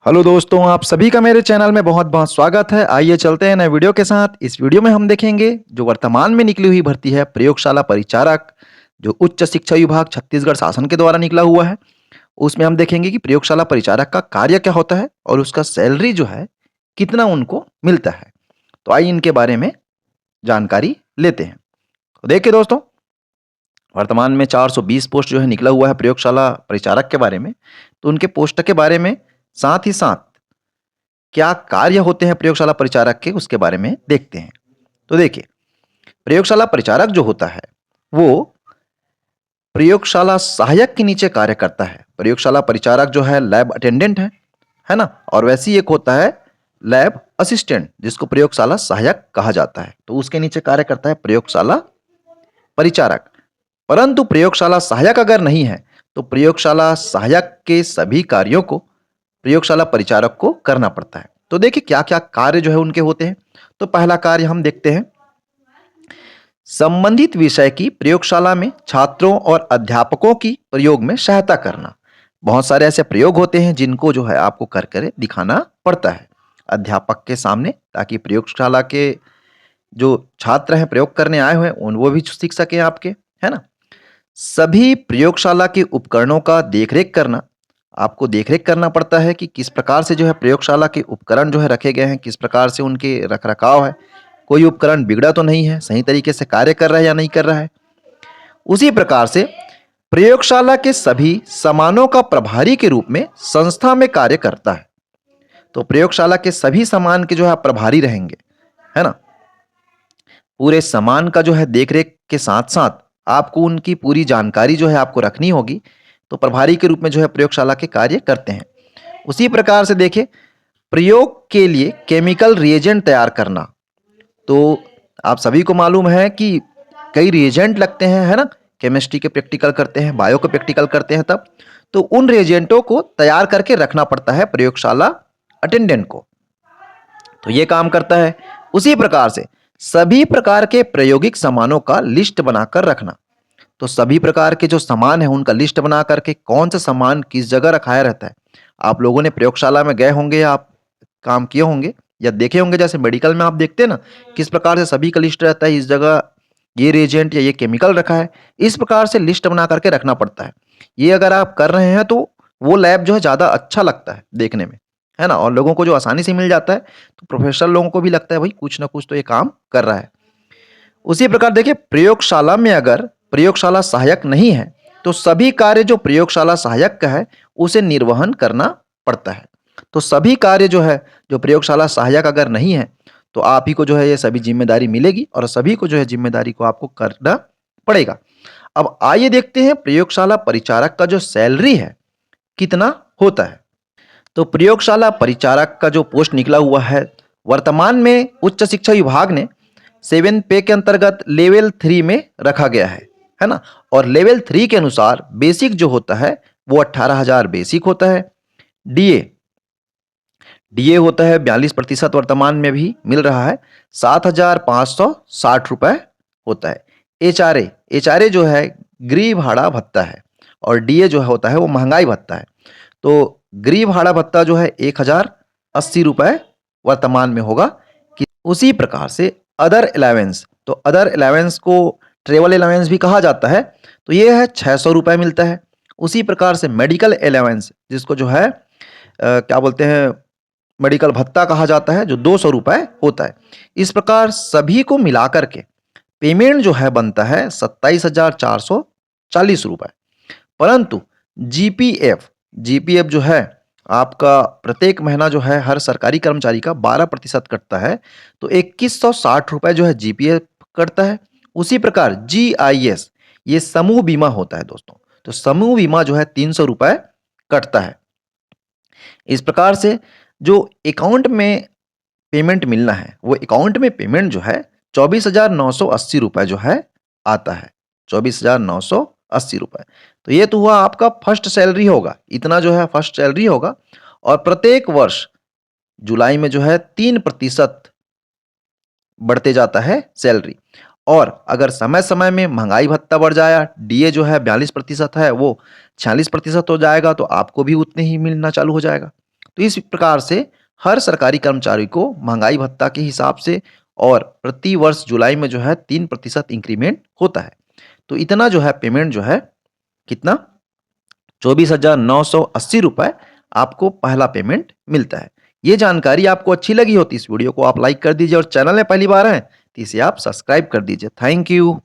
Hello दोस्तों, आप सभी का मेरे चैनल में बहुत बहुत स्वागत है। आइए चलते हैं नए वीडियो के साथ। इस वीडियो में हम देखेंगे जो वर्तमान में निकली हुई भर्ती है प्रयोगशाला परिचारक, जो उच्च शिक्षा विभाग छत्तीसगढ़ शासन के द्वारा निकला हुआ है। उसमें हम देखेंगे कि प्रयोगशाला परिचारक का कार्य क्या होता है और उसका सैलरी जो है कितना उनको मिलता है। तो आइए इनके बारे में जानकारी लेते हैं। तो देखिए दोस्तों, वर्तमान में 420 पोस्ट जो है निकला हुआ है प्रयोगशाला परिचारक के बारे में। तो उनके पोस्ट के बारे में, साथ ही साथ क्या कार्य होते हैं प्रयोगशाला परिचारक के, उसके बारे में देखते हैं। तो देखिए, प्रयोगशाला परिचारक जो होता है वो प्रयोगशाला सहायक के नीचे कार्य करता है। प्रयोगशाला परिचारक जो है लैब अटेंडेंट है ना। और वैसे ही एक होता है लैब असिस्टेंट, जिसको प्रयोगशाला सहायक कहा जाता है। तो उसके नीचे कार्य करता है प्रयोगशाला परिचारक। परंतु प्रयोगशाला सहायक अगर नहीं है तो प्रयोगशाला सहायक के सभी कार्यों को प्रयोगशाला परिचारक को करना पड़ता है। तो देखिए क्या क्या कार्य जो है उनके होते हैं। तो पहला कार्य हम देखते हैं, संबंधित विषय की प्रयोगशाला में छात्रों और अध्यापकों की प्रयोग में सहायता करना। बहुत सारे ऐसे प्रयोग होते हैं जिनको जो है आपको कर कर दिखाना पड़ता है अध्यापक के सामने, ताकि प्रयोगशाला के जो छात्र हैं प्रयोग करने आए हुए हैं उन वो भी सीख सकें आपके, है ना। सभी प्रयोगशाला के उपकरणों का देखरेख करना। आपको देखरेख करना पड़ता है कि किस प्रकार से जो है प्रयोगशाला के उपकरण जो है रखे गए हैं, किस प्रकार से उनके रखरखाव है, कोई उपकरण बिगड़ा तो नहीं है, सही तरीके से कार्य कर रहा है या नहीं कर रहा है। उसी प्रकार से प्रयोगशाला के सभी सामानों का प्रभारी के रूप में संस्था में कार्य करता है। तो प्रयोगशाला के सभी सामान के जो है आप प्रभारी रहेंगे, है ना। पूरे सामान का जो है देखरेख के साथ साथ आपको उनकी पूरी जानकारी जो है आपको रखनी होगी। तो प्रभारी के रूप में जो है प्रयोगशाला के कार्य करते हैं। उसी प्रकार से देखिए, प्रयोग के लिए केमिकल रिएजेंट तैयार करना। तो आप सभी को मालूम है कि कई रिएजेंट लगते हैं, है ना। केमिस्ट्री के प्रैक्टिकल करते हैं, बायो के प्रैक्टिकल करते हैं तब। तो उन रिएजेंटों को तैयार करके रखना पड़ता है प्रयोगशाला अटेंडेंट को। तो ये काम करता है। उसी प्रकार से सभी प्रकार के प्रायोगिक सामानों का लिस्ट बनाकर रखना। तो सभी प्रकार के जो सामान है उनका लिस्ट बना करके कौन सा सामान किस जगह रखाया रहता है। आप लोगों ने प्रयोगशाला में गए होंगे, आप काम किए होंगे या देखे होंगे, जैसे मेडिकल में आप देखते हैं ना किस प्रकार से सभी का लिस्ट रहता है, इस जगह ये रिएजेंट या ये केमिकल रखा है। इस प्रकार से लिस्ट बना करके रखना पड़ता है। ये अगर आप कर रहे हैं तो वो लैब जो है ज़्यादा अच्छा लगता है देखने में, है ना। और लोगों को जो आसानी से मिल जाता है तो प्रोफेशनल लोगों को भी लगता है भाई कुछ ना कुछ तो ये काम कर रहा है। उसी प्रकार देखिए, प्रयोगशाला में अगर प्रयोगशाला सहायक नहीं है तो सभी कार्य जो प्रयोगशाला सहायक का है उसे निर्वहन करना पड़ता है। तो सभी कार्य जो है, जो प्रयोगशाला सहायक अगर नहीं है तो आप ही को जो है ये सभी जिम्मेदारी मिलेगी और सभी को जो है जिम्मेदारी को आपको करना पड़ेगा। अब आइए देखते हैं प्रयोगशाला परिचारक का जो सैलरी है कितना होता है। तो प्रयोगशाला परिचारक का जो पोस्ट निकला हुआ है वर्तमान में उच्च शिक्षा विभाग ने 7 पे के अंतर्गत लेवल 3 में रखा गया है ना। और लेवल 3 के अनुसार बेसिक जो होता है वो 18,000 बेसिक होता है। डीए डीए होता है 42% वर्तमान में भी मिल रहा है, 7,560 रुपए होता है। एचआरए जो है गृह भाड़ा भत्ता है और डीए जो होता है वो महंगाई भत्ता है। तो गृह भाड़ा भत्ता जो है 1,080 रुपए वर्तमान में होगा। कि उसी प्रकार से अदर अलावेंस, तो अदर अलावेंस को ट्रेवल अलावेंस भी कहा जाता है, तो ये है 600 रुपए मिलता है। उसी प्रकार से मेडिकल अलावेंस, जिसको जो है क्या बोलते हैं, मेडिकल भत्ता कहा जाता है, जो 200 रुपए होता है। इस प्रकार सभी को मिलाकर के पेमेंट जो है बनता है 27,440 रुपए। परंतु जीपीएफ जीपीएफ जो है आपका प्रत्येक महीना जो है हर सरकारी कर्मचारी का 12% कटता है। तो 2,160 रुपए जो है जीपीएफ कटता है। उसी प्रकार जीआईएस, ये समूह बीमा होता है दोस्तों। तो समूह बीमा जो है 300 रुपए कटता है। इस प्रकार से जो अकाउंट में पेमेंट मिलना है वो अकाउंट में पेमेंट जो है 24,980 रुपए जो है आता है, 24,980 रुपए। तो ये तो हुआ आपका फर्स्ट सैलरी होगा, इतना जो है फर्स्ट सैलरी होगा। और प्रत्येक वर्ष जुलाई में जो है 3% बढ़ते जाता है सैलरी। और अगर समय समय में महंगाई भत्ता बढ़ जाए, डीए जो है 42% है वो 46% हो जाएगा, तो आपको भी उतने ही मिलना चालू हो जाएगा। तो इस प्रकार से हर सरकारी कर्मचारी को महंगाई भत्ता के हिसाब से और प्रति वर्ष जुलाई में जो है 3% इंक्रीमेंट होता है। तो इतना जो है पेमेंट जो है कितना 24,980 रुपए आपको पहला पेमेंट मिलता है। ये जानकारी आपको अच्छी लगी हो तो इस वीडियो को आप लाइक कर दीजिए और चैनल में पहली बार हैं तो इसे आप सब्सक्राइब कर दीजिए। Thank you.